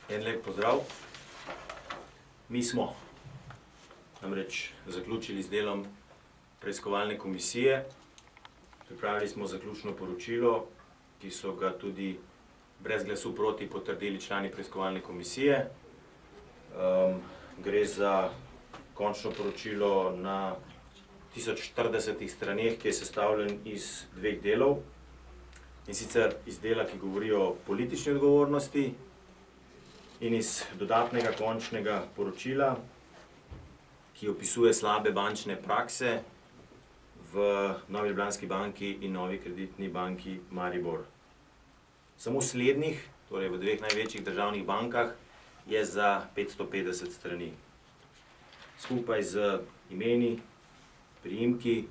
En lep pozdrav. Mi smo namreč zaključili z delom preiskovalne komisije. Pripravili smo zaključno poročilo, ki so ga tudi brez glasu proti potrdili člani preiskovalne komisije. Gre za končno poročilo na 1040 straneh, ki je sestavljen iz dveh delov. In sicer iz dela, ki govori o politični odgovornosti, in iz dodatnega končnega poročila, ki opisuje slabe bančne prakse v Novi Ljubljanski banki in Novi kreditni banki Maribor. Samo slednjih, torej v dveh največjih državnih bankah, je za 550 strani. Skupaj z imeni, priimki,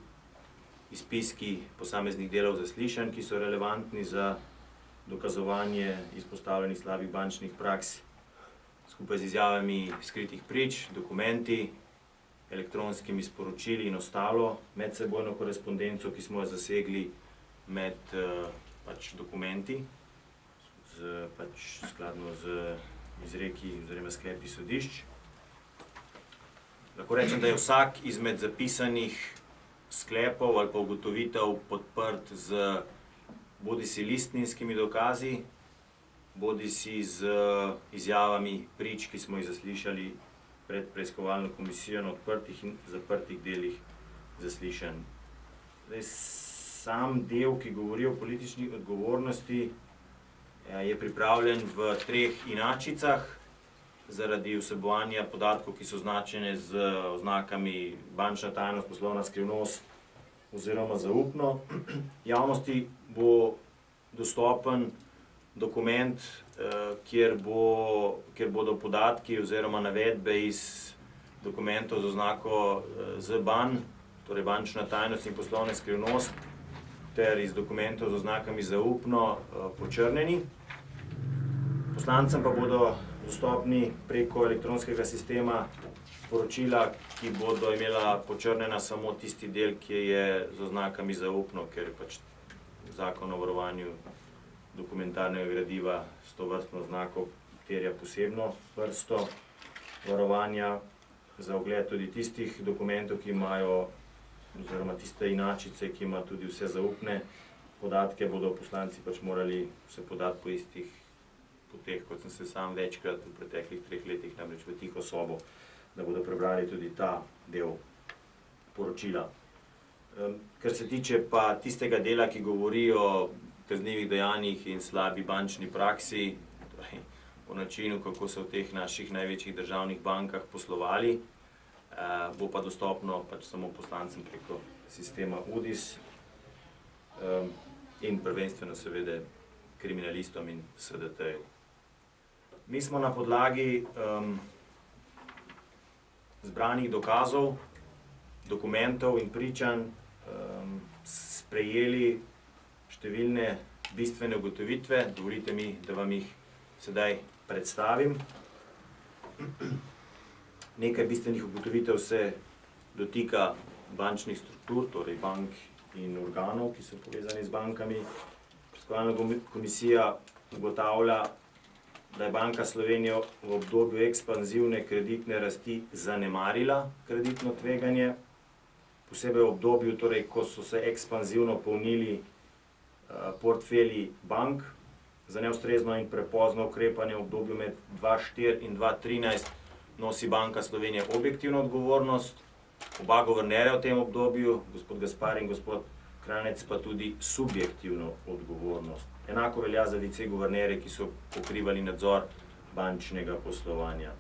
izpiski posameznih delov zaslišanj, ki so relevantni za dokazovanje izpostavljenih slabih bančnih praks, skupaj z izjavami skritih prič, dokumenti, elektronskimi sporočili in ostalo medsebojno korespondenco, ki smo jo zasegli med dokumenti, skladno z izreki oziroma sklepi sodišč. Lahko rečem, da je vsak izmed zapisanih sklepov ali pa ugotovitev podprt z bodisi listninskimi dokazi, bodisi z izjavami prič, ki smo jih zaslišali pred preiskovalno komisijo na odprtih in zaprtih delih zaslišanj. Sam del, ki govori o politični odgovornosti, je pripravljen v 3 inačicah zaradi vsebovanja podatkov, ki so označene z oznakami bančna tajnost, poslovna skrivnost oziroma zaupno. Javnosti bo dostopen dokument, kjer bodo podatki oziroma navedbe iz dokumentov z oznako ZBAN, torej bančna tajnost in poslovna skrivnost, ter iz dokumentov z oznakami zaupno počrnjeni. Poslancem pa bodo dostopni preko elektronskega sistema poročila, ki bodo imela počrnjena samo tisti del, ki je z oznakami zaupno, ker pač Zakon o varovanju dokumentarnega gradiva s to vrstno oznako terja posebno vrsto varovanja za ogled tudi tistih dokumentov, ki imajo, oziroma tiste inačice, ki ima tudi vse zaupne podatke, bodo poslanci pač morali se podati po istih poteh, kot sem se sam večkrat v preteklih 3 letih, namreč v tiho sobo, da bodo prebrali tudi ta del poročila. Kar se tiče pa tistega dela, ki govori o kaznivih dejanjih in slabi bančni praksi, torej o načinu, kako so v teh naših največjih državnih bankah poslovali, bo pa dostopno pač samo poslancem preko sistema UDIS in prvenstveno seveda kriminalistom in SDT-ju. Mi smo na podlagi zbranih dokazov, dokumentov in pričanj sprejeli številne bistvene ugotovitve. Dovolite mi, da vam jih sedaj predstavim. Nekaj bistvenih ugotovitev se dotika bančnih struktur, torej bank in organov, ki so povezani z bankami. Preiskovalna komisija ugotavlja, da je Banka Slovenije v obdobju ekspanzivne kreditne rasti zanemarila kreditno tveganje, posebej v obdobju, torej, ko so se ekspanzivno polnili portfelji bank. Za neustrezno in prepozno ukrepanje v obdobju med 2004 in 2013 nosi Banka Slovenije objektivno odgovornost, oba guvernerja v tem obdobju, gospod Gaspar in gospod Kranjec, pa tudi subjektivno odgovornost. Enako velja za viceguvernerje, ki so pokrivali nadzor bančnega poslovanja.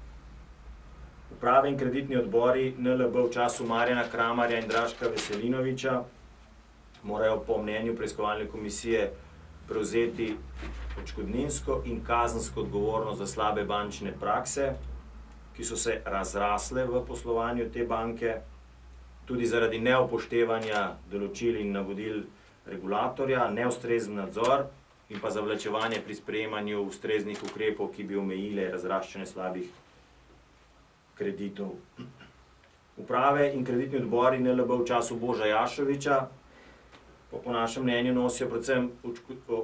Uprave in kreditni odbori NLB v času Marjana Kramarja in Draška Veselinoviča morajo po mnenju preiskovalne komisije prevzeti odškodninsko in kazensko odgovornost za slabe bančne prakse, ki so se razrasle v poslovanju te banke, tudi zaradi neupoštevanja določil in navodil regulatorja, neustrezen nadzor in pa zavlačevanje pri sprejemanju ustreznih ukrepov, ki bi omejile razraščanje slabih kreditov. Uprave in kreditni odbori NLB v času Boža Jašoviča po našem mnenju nosijo predvsem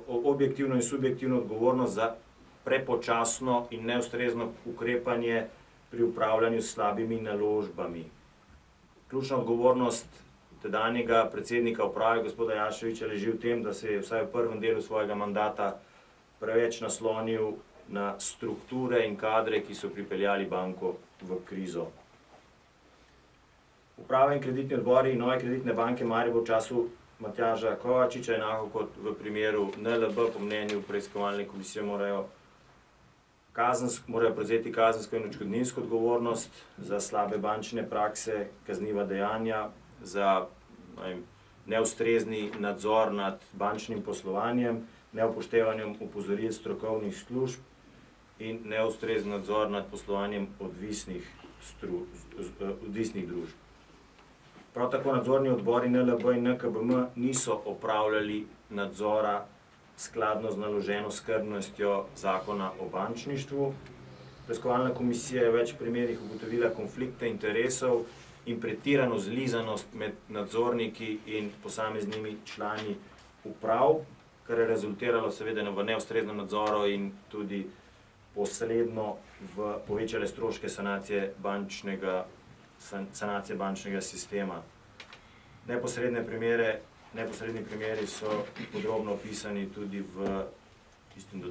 objektivno in subjektivno odgovornost za prepočasno in neustrezno ukrepanje pri upravljanju s slabimi naložbami. Ključna odgovornost tedanjega predsednika uprave, gospoda Janševiča, leži v tem, da se je vsaj v prvem delu svojega mandata preveč naslonil na strukture in kadre, ki so pripeljali banko v krizo. Uprava in kreditni odbori nove kreditne banke Maribor v času Matjaža Kovačiča, enako kot v primeru NLB, po mnenju preiskovalne komisije, morajo prevzeti kazensko in odškodninsko odgovornost za slabe bančne prakse, kazniva dejanja, za neustrezni nadzor nad bančnim poslovanjem, neupoštevanjem opozoril strokovnih služb in neustrezni nadzor nad poslovanjem odvisnih družb. Prav tako nadzorni odbori NLB in NKBM niso opravljali nadzora skladno z naloženo skrbnostjo zakona o bančništvu. Preiskovalna komisija je v več primerih ugotovila konflikte interesov in pretirano zlizanost med nadzorniki in posameznimi člani uprav, kar je rezultiralo seveda v neustreznem nadzoru in tudi posredno v povečale stroške sanacije bančnega sistema. Neposredni primeri so podrobno opisani tudi v tistem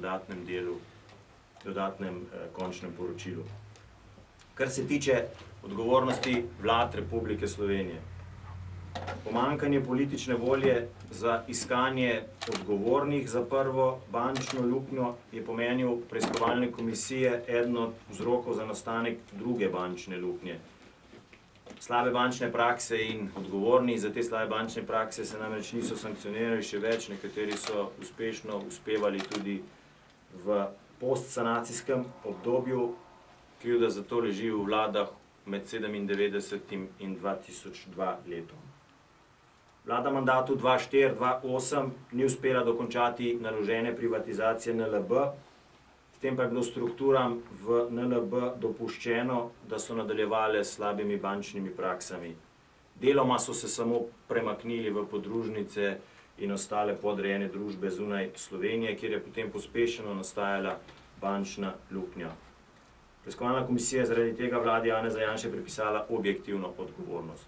dodatnem končnem poročilu. Kar se tiče odgovornosti vlad Republike Slovenije. Pomanjkanje politične volje za iskanje odgovornih za prvo bančno luknjo je po mnenju preiskovalne komisije eden od vzrokov za nastanek druge bančne luknje. Slabe bančne prakse in odgovorni za te slabe bančne prakse se namreč niso sankcionirali, še več, nekateri so uspešno uspevali tudi v postsanacijskem obdobju, krivda za to leži v vladah med 1997 in 2002 letom. Vlada mandatu 2004-2008 ni uspela dokončati naložene privatizacije NLB, s tem pa je bilo strukturam v NLB dopuščeno, da so nadaljevale s slabimi bančnimi praksami. Deloma so se samo premaknili v podružnice in ostale podrejene družbe zunaj Slovenije, kjer je potem pospešeno nastajala bančna luknja. Preiskovalna komisija je zaradi tega vladi Janeza Janše pripisala objektivno odgovornost.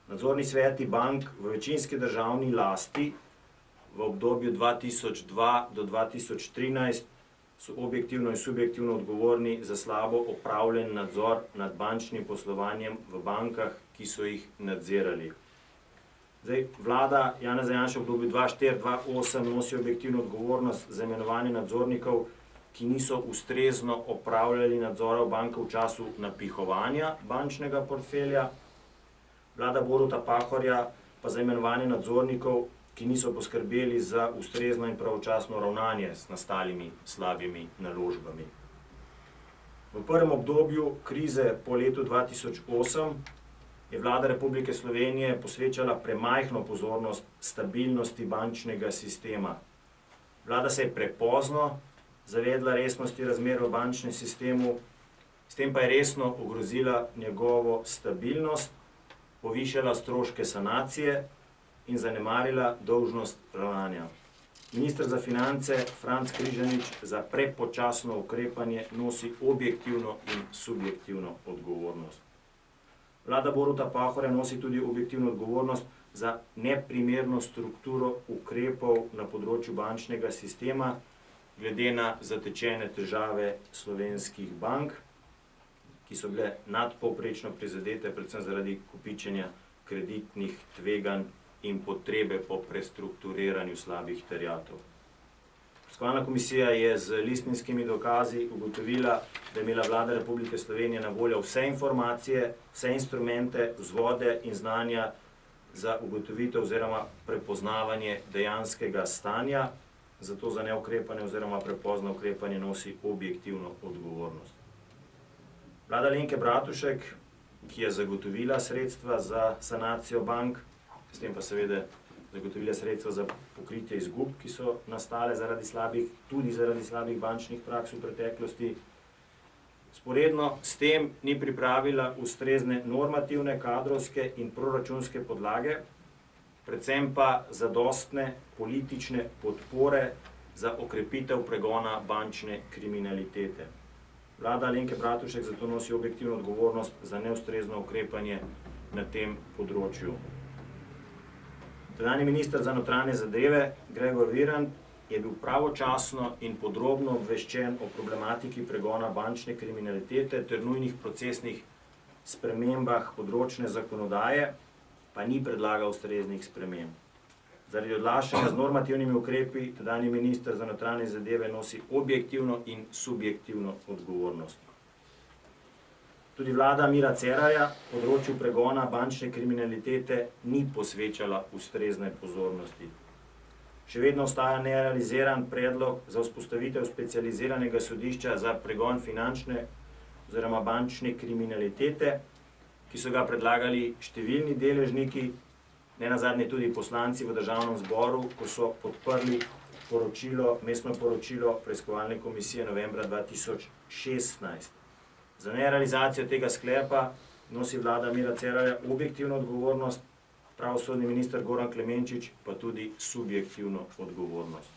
Nadzorni sveti bank v večinski državni lasti v obdobju 2002 do 2013 so objektivno in subjektivno odgovorni za slabo opravljen nadzor nad bančnim poslovanjem v bankah, ki so jih nadzirali. Vlada Janeza Janše v obdobju 2004-2008 nosi objektivno odgovornost za imenovanje nadzornikov, ki niso ustrezno opravljali nadzora v banki v času napihovanja bančnega portfelja. Vlada Boruta Pahorja pa za imenovanje nadzornikov, ki niso poskrbeli za ustrezno in pravočasno ravnanje s nastalimi slabimi naložbami. V prvem obdobju krize po letu 2008 je vlada Republike Slovenije posvečala premajhno pozornost stabilnosti bančnega sistema. Vlada se je prepozno zavedla resnosti razmer v bančnem sistemu, s tem pa je resno ogrozila njegovo stabilnost, povišala stroške sanacije in zanemarila dolžnost ravnanja. Minister za finance Franc Križanič za prepočasno ukrepanje nosi objektivno in subjektivno odgovornost. Vlada Boruta Pahorja nosi tudi objektivno odgovornost za neprimerno strukturo ukrepov na področju bančnega sistema, glede na zatečene težave slovenskih bank, ki so bile nadpovprečno prizadete predvsem zaradi kopičenja kreditnih tveganj in potrebe po prestrukturiranju slabih terjatev. Preiskovalna komisija je z listinskimi dokazi ugotovila, da je imela vlada Republike Slovenije na voljo vse informacije, vse instrumente, vzvode in znanja za ugotovitev oziroma prepoznavanje dejanskega stanja, zato za neukrepanje oziroma prepozno ukrepanje nosi objektivno odgovornost. Vlada Alenke Bratušek, ki je zagotovila sredstva za sanacijo bank, s tem pa seveda zagotovila sredstva za pokritje izgub, ki so nastale tudi zaradi slabih bančnih praks v preteklosti, vzporedno s tem ni pripravila ustrezne normativne, kadrovske in proračunske podlage, predvsem pa zadostne politične podpore za okrepitev pregona bančne kriminalitete. Vlada Alenke Bratušek zato nosi objektivno odgovornost za neustrezno ukrepanje na tem področju. Tedanji minister za notranje zadeve Gregor Virant je bil pravočasno in podrobno obveščen o problematiki pregona bančne kriminalitete ter nujnih procesnih spremembah področne zakonodaje, pa ni predlagal ustreznih sprememb. Zaradi odlašanja z normativnimi ukrepi tedanji minister za notranje zadeve nosi objektivno in subjektivno odgovornost. Tudi vlada Mira Cerarja področju pregona bančne kriminalitete ni posvečala ustrezne pozornosti. Še vedno ostaja nerealiziran predlog za vzpostavitev specializiranega sodišča za pregon finančne oziroma bančne kriminalitete, ki so ga predlagali številni deležniki, nenazadnje tudi poslanci v državnem zboru, ko so podprli mestno poročilo preiskovalne komisije novembra 2016. Za nerealizacijo tega sklepa nosi vlada Mira Cerarja objektivno odgovornost, pravosodni minister Goran Klemenčič pa tudi subjektivno odgovornost.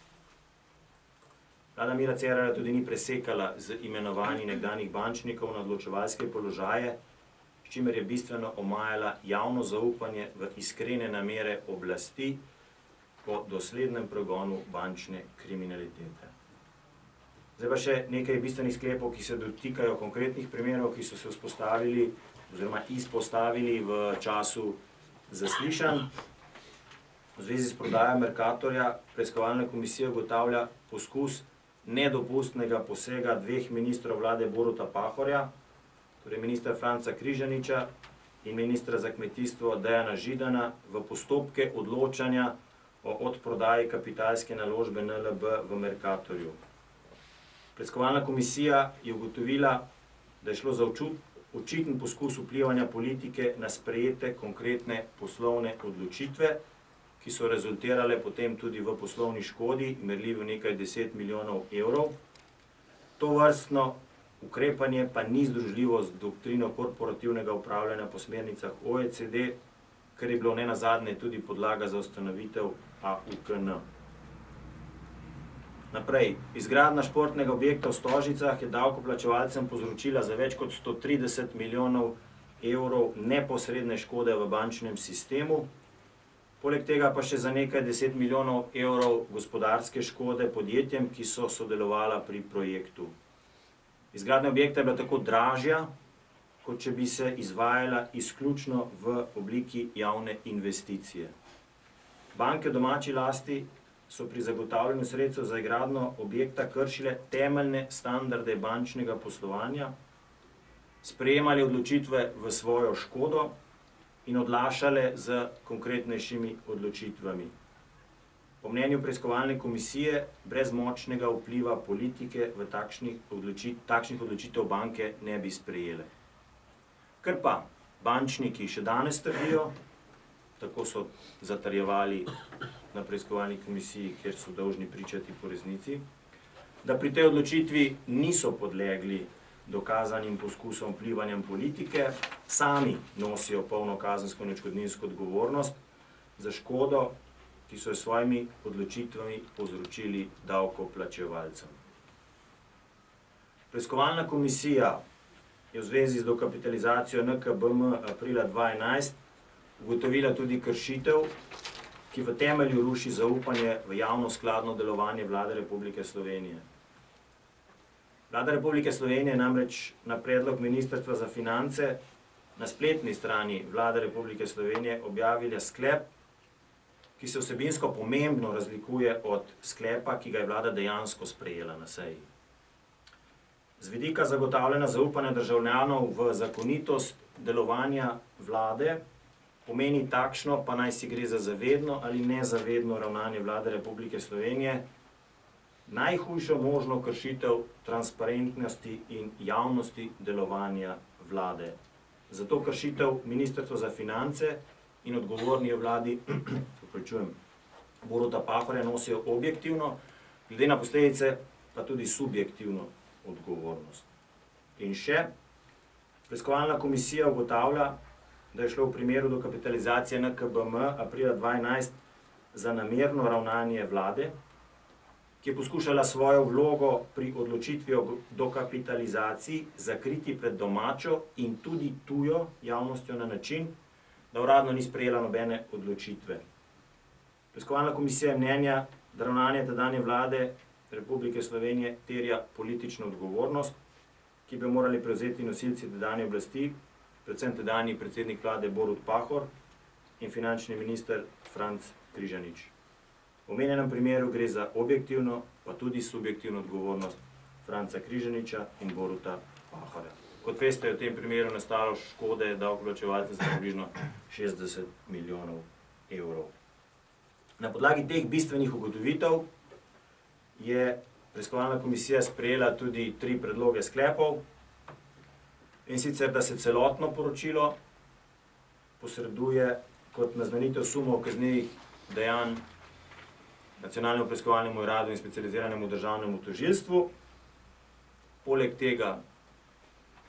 Vlada Mira Cerarja tudi ni presekala z imenovanji nekdanjih bančnikov na odločevalske položaje, s čimer je bistveno omajala javno zaupanje v iskrene namere oblasti po doslednem pregonu bančne kriminalitete. Zdaj pa še nekaj bistvenih sklepov, ki se dotikajo konkretnih primerov, ki so se vzpostavili oziroma izpostavili v času zaslišanj. V zvezi s prodajo Mercatorja preiskovalna komisija ugotavlja poskus nedopustnega posega dveh ministrov vlade Boruta Pahorja, torej ministra Franca Križaniča in ministra za kmetijstvo Dejana Židana, v postopke odločanja o odprodaji kapitalske naložbe NLB v Mercatorju. Preiskovalna komisija je ugotovila, da je šlo za očiten poskus vplivanja politike na sprejete konkretne poslovne odločitve, ki so rezultirale potem tudi v poslovni škodi, merljivi v nekaj 10 milijonov evrov. Tovrstno ukrepanje pa ni združljivo z doktrino korporativnega upravljanja po smernicah OECD, kar je bilo nenazadnje tudi podlaga za ustanovitev AUKN. Naprej, izgradnja športnega objekta v Stožicah je davkoplačevalcem povzročila za več kot 130 milijonov evrov neposredne škode v bančnem sistemu, poleg tega pa še za nekaj 10 milijonov evrov gospodarske škode podjetjem, ki so sodelovala pri projektu. Izgradnja objekta je bila tako dražja, kot če bi se izvajala izključno v obliki javne investicije. Banke v domači lasti so pri zagotavljanju sredstev za izgradnjo objekta kršile temeljne standarde bančnega poslovanja, sprejemali odločitve v svojo škodo in odlašale z konkretnejšimi odločitvami. Po mnenju preiskovalne komisije, brez močnega vpliva politike v takšnih odločitev banke ne bi sprejele. Ker pa bančniki še danes trdijo, tako so zatrjevali na preiskovalni komisiji, kjer so dolžni pričati po resnici, da pri tej odločitvi niso podlegli dokazanim poskusom vplivanja politike, sami nosijo polno kazensko in odškodninsko odgovornost za škodo, ki so s svojimi odločitvami povzročili davkoplačevalcem. Preiskovalna komisija je v zvezi z dokapitalizacijo NKBM aprila 2011 ugotovila tudi kršitev, ki v temelju ruši zaupanje v javno skladno delovanje Vlade Republike Slovenije. Vlada Republike Slovenije namreč na predlog Ministrstva za finance na spletni strani Vlade Republike Slovenije objavila sklep, ki se vsebinsko pomembno razlikuje od sklepa, ki ga je vlada dejansko sprejela na seji. Z vidika zagotavljanja zaupanja državljanov v zakonitost delovanja vlade pomeni takšno, pa naj si gre za zavedno ali nezavedno ravnanje Vlade Republike Slovenije, najhujšo možno kršitev transparentnosti in javnosti delovanja vlade. Zato kršitev Ministrstva za finance in odgovorni vladi Boruta Pahorja nosijo objektivno, glede na posledice pa tudi subjektivno odgovornost. In še, preiskovalna komisija ugotavlja, da je šlo v primeru dokapitalizacije NKBM aprila 2011 za namerno ravnanje vlade, ki je poskušala svojo vlogo pri odločitvi o dokapitalizaciji zakriti pred domačo in tudi tujo javnostjo na način, da uradno ni sprejela nobene odločitve. Preiskovalna komisija je mnenja, da ravnanje tedanje vlade Republike Slovenije terja politično odgovornost, ki bi morali prevzeti nosilci tedanje oblasti, predvsem tedanji predsednik vlade Borut Pahor in finančni minister Franc Križanič. V omenjenem primeru gre za objektivno, pa tudi subjektivno odgovornost Franca Križaniča in Boruta Pahorja. Kot veste, je v tem primeru nastalo škode davkoplačevalcev za približno 60 milijonov evrov. Na podlagi teh bistvenih ugotovitev je preiskovalna komisija sprejela tudi 3 predloge sklepov, in sicer, da se celotno poročilo posreduje kot naznanitev sumov kaznivih dejanj Nacionalnemu preiskovalnemu uradu in specializiranemu državnemu tožilstvu. Poleg tega,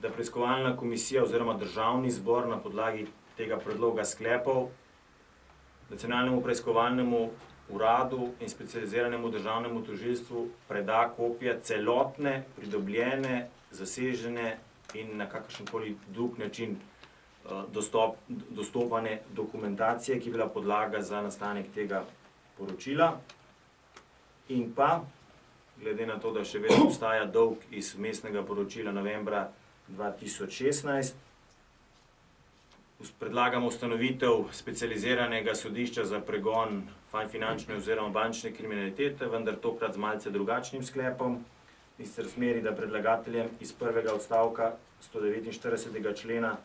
da preiskovalna komisija oziroma državni zbor na podlagi tega predloga sklepov Nacionalnemu preiskovalnemu uradu in specializiranemu državnemu tožilstvu preda kopije celotne, pridobljene, zasežene in na kakršenkoli drug način dostopane dokumentacije, ki je bila podlaga za nastanek tega poročila. In pa, glede na to, da še vedno obstaja dolg iz vmesnega poročila novembra 2016, predlagamo ustanovitev specializiranega sodišča za pregon finančne oziroma bančne kriminalitete, vendar tokrat z malce drugačnim sklepom, in sicer v smeri, da predlagateljem iz prvega odstavka 149. člena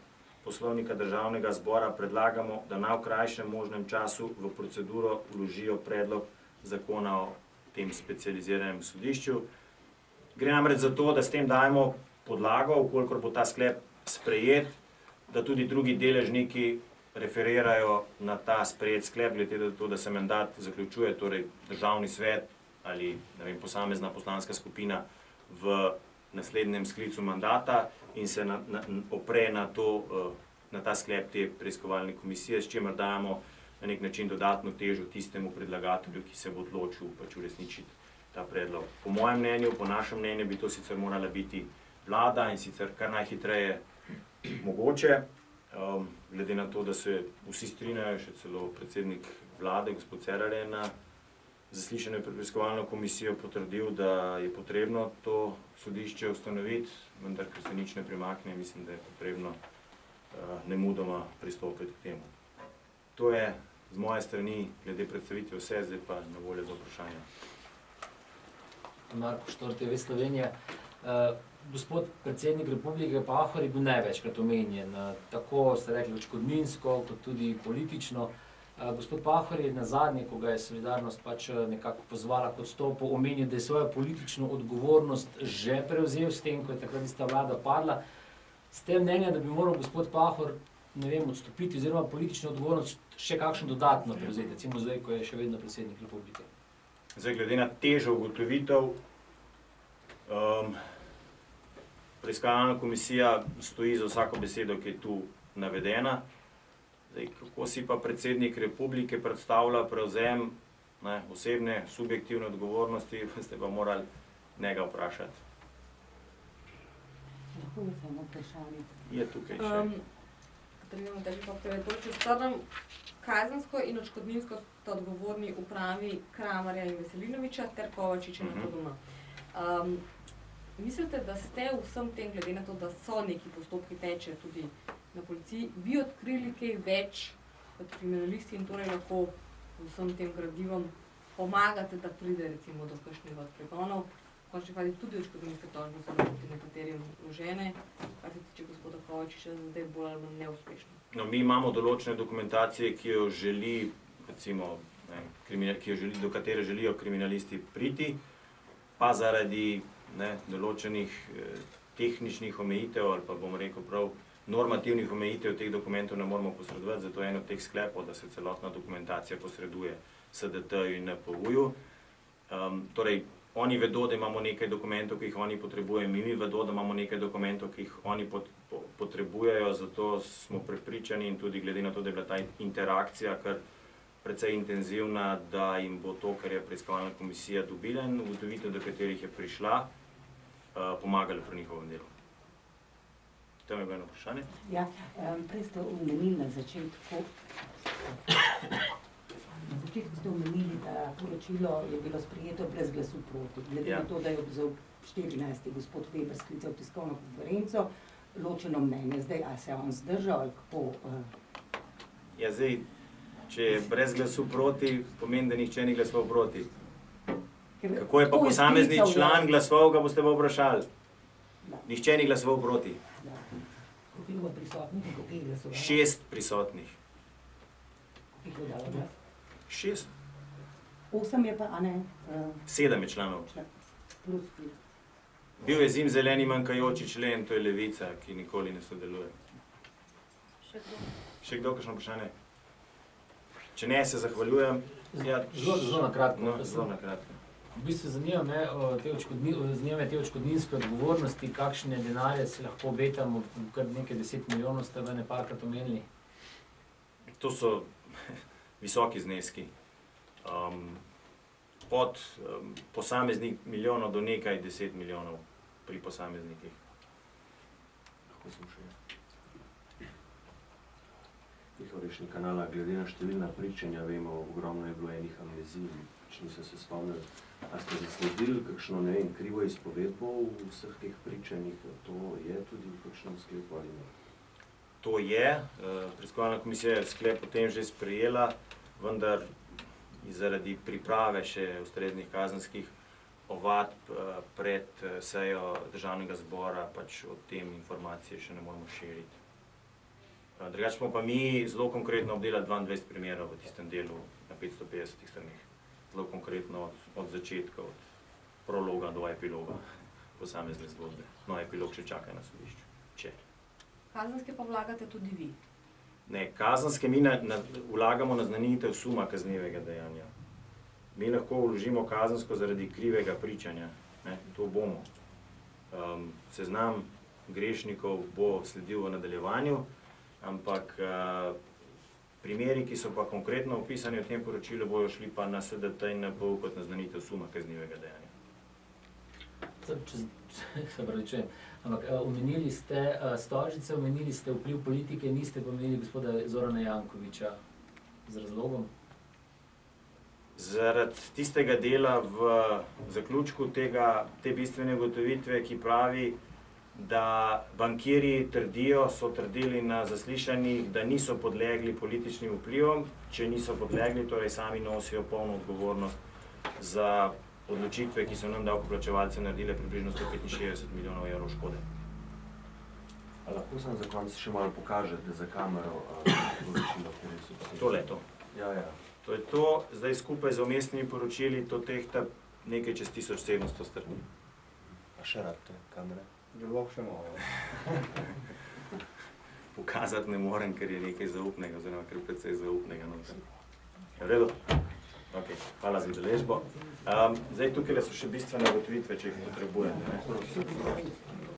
Poslovnika Državnega zbora predlagamo, da na krajšem možnem času v proceduro vložijo predlog zakona o tem specializiranem sodišču. Gre namreč za to, da s tem dajemo podlago, vkolikor bo ta sklep sprejet, da tudi drugi deležniki referirajo na ta sprejet sklep, glede na to, da se mandat zaključuje, torej Državni svet ali posamezna poslanska skupina v naslednjem sklicu mandata in se opre na ta sklep te preiskovalne komisije, s čimer dajemo na nek način dodatno težo tistemu predlagatelju, ki se bo odločil pač uresničiti ta predlog. Po mojem mnenju, po našem mnenju bi to sicer morala biti vlada in sicer kar najhitreje mogoče, glede na to, da se vsi strinjajo, še celo predsednik vlade, gospod Cerar, je na zaslišanju pred preiskovalno komisijo potrdil, da je potrebno to sodišče ustanoviti, vendar ker se nič ne premakne, mislim, da je potrebno nemudoma pristopiti k temu. To je z moje strani glede predstavitve vse, zdaj pa na voljo za vprašanje. Marko Štor, TV Slovenija. Gospod predsednik Republike Pahor je bil največkrat omenjen, tako ste rekli odškodninsko, kot tudi politično. Gospod Pahor je nazadnje, ko ga je Solidarnost pač nekako pozvala k odstopu, omenil, da je svojo politično odgovornost že prevzel s tem, ko je takrat tista vlada padla. Ste mnenja, da bi moral gospod Pahor, ne vem, odstopiti oziroma politično odgovornost še kakšno dodatno prevzeti, recimo zdaj, ko je še vedno predsednik Republike? Zdaj, glede na težo ugotovitev, preiskovalna komisija stoji za vsako besedo, ki je tu navedena. Zdaj, kako si pa predsednik Republike predstavlja prevzem osebne, subjektivne odgovornosti, ste pa morali njega vprašati. Lahko je samo vprašanje. Je tukaj še. Katarina Težko, če strnem, kazensko in odškodninsko sta odgovorni upravi Kramarja in Veselinoviča ter Kovačiča na to doma. Mislite, da ste vsem tem, glede na to, da so neki postopki teče tudi na policiji, vi odkrili kaj več kot kriminalisti in torej lahko vsem tem gradivom pomagate, da pride recimo do kakšnih pregonov, končni fazi tudi odškodninske tožbe so proti nekaterim vložene, kar se tiče gospoda Kovačiča, zdaj bolj ali manj neuspešno. No, mi imamo določene dokumentacije, ki jo želi, recimo, do katere želijo kriminalisti priti, pa zaradi določenih tehničnih omejitev ali pa bomo rekel prav normativnih omejitev teh dokumentov ne moramo posredovati, zato je eno od teh sklepov, da se celotna dokumentacija posreduje SDT-ju in NPU-ju. Torej, oni vedo, da imamo nekaj dokumentov, ki jih oni potrebujejo, mi vedo, da imamo nekaj dokumentov, ki jih oni potrebujejo, zato smo prepričani in tudi glede na to, da je bila ta interakcija kar precej intenzivna, da jim bo to, kar je preiskovalna komisija dobila in ugotovitev, do katerih je prišla, pomagala pri njihovem delu. Tam je bilo eno vprašanje. Ja, prej ste omenili na začetku, ste omenili, da poročilo je bilo sprejeto brez glasu proti. Glede na to, da je ob 14. gospod Weber sklical tiskovno konferenco, ločeno mnenje. Zdaj, a se je on zdržal ali kako? Ja, zdaj, če je brez glasu proti, pomeni, da nihče ni glasoval proti. Kako je pa posamezni član glasoval, ga boste pa vprašali. Nihče ni glasoval proti. Koliko prisotnih in koliko je glasovalo? 6 prisotnih. Koliko je dalo glas? 6. 8 je pa, a ne? 7 je članov. Plus. Bil je zimzeleni manjkajoči člen, to je Levica, ki nikoli ne sodeluje. Še kdo, kakšno vprašanje? Če ne, se zahvaljujem. Ja, Zelo na kratko. No, zelo na kratko. V bistvu zanima me te odškodninske odgovornosti, kakšne denarje si lahko obetamo, kar nekaj 10 milijonov ste v nekajkrat omenili. To so visoki zneski. Od posameznih milijonov do nekaj 10 milijonov pri posameznikih. Lahko sem še Tihorešni kanala, glede na številna pričanja, vemo, ogromno je bilo enih amnezij, niso se spomnili. A ste zasledili kakšno, ne vem, krivo izpovedbo v vseh teh pričanjih, to je tudi v kakšnem sklepu ali ne? To je, preiskovalna komisija je sklep o tem že sprejela, vendar zaradi priprave še ustreznih kazenskih ovadb pred sejo Državnega zbora pač o tem informacije še ne moremo širiti. Drugače smo pa mi zelo konkretno obdelali 22 primerov v tistem delu na 550 stranih. Zelo konkretno od začetka, od prologa do epiloga posamezne zgodbe. No, epilog še čaka na sodišču. Če. Kazenske pa vlagate tudi vi. Ne, kazenske mi vlagamo naznanitev suma kaznivega dejanja. Mi lahko vložimo kazensko zaradi krivega pričanja. Ne, to bomo. Seznam grešnikov bo sledil v nadaljevanju, ampak primeri, ki so pa konkretno opisani v tem poročilu, bojo šli pa na SDT in NPU kot naznanitev suma kaznivega dejanja. Se pravičujem, ampak omenili ste Stožice, omenili ste vpliv politike, niste pa omenili gospoda Zorana Jankovića z razlogom? Zaradi tistega dela v zaključku te bistvene ugotovitve, ki pravi, da bankirji so trdili na zaslišanjih, da niso podlegli političnim vplivom, če niso podlegli, torej sami nosijo polno odgovornost za odločitve, ki so nam davkoplačevalce naredile približno 165 milijonov evrov škode. A lahko sem za konec še malo pokažete za kamero poročilo, kjer so vse? Tole to. Ja. To je to, zdaj skupaj z umestnimi poročili, to tehta nekaj čez 1700 strani. A še rad te kamere? Bilo še malo. Pokazati ne morem, ker je nekaj zaupnega, oziroma ker je precej zaupnega. Je v redu? Ok, hvala za udeležbo. Zdaj tukaj so še bistvene ugotovitve, če jih potrebujete.